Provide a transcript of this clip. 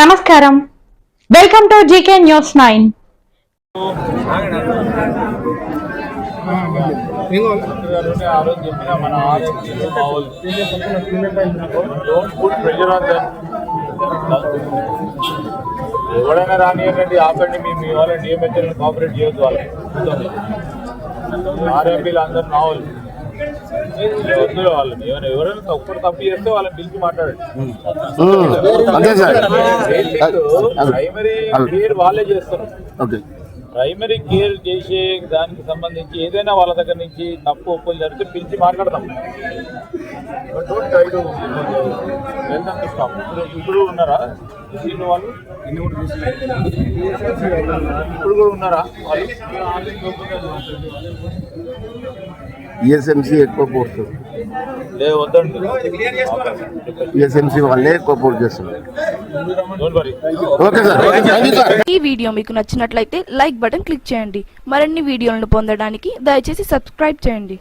నమస్కారం, welcome to GK news 9. ఎవరైనా రానియండి, ఆపండి. మీ వాళ్ళ డిఎంహెచ్ఎల్ని కోఆపరేట్ చేయొద్దు. వాళ్ళకి ఆర్ఎంపీలు అందరు నావల్ వద్దులే. వాళ్ళని ఎవరైనా తప్పు చేస్తే వాళ్ళని పిలిచి మాట్లాడండి. ప్రైమరీ కేర్ వాళ్ళే చేస్తారు. ప్రైమరీ కేర్ చేసే దానికి సంబంధించి ఏదైనా వాళ్ళ దగ్గర నుంచి తప్పు ఒప్పులు జరిగితే పిలిచి మాట్లాడదాం. ఇప్పుడు ఉన్నారా వాళ్ళు? ఇప్పుడు కూడా ఉన్నారా వాళ్ళు? ఈఎస్ఎంసీ ఎక్కువ పోస్తుంది. వద్దండి, ఈఎస్ఎంసీ వాళ్ళే ఎక్కువ పోస్ట్ చేస్తున్నారు. Okay sir. ఈ వీడియో మీకు నచ్చినట్లయితే లైక్ బటన్ క్లిక్ చేయండి. మరిన్ని వీడియోలను పొందడానికి దయచేసి సబ్స్క్రైబ్ చేయండి.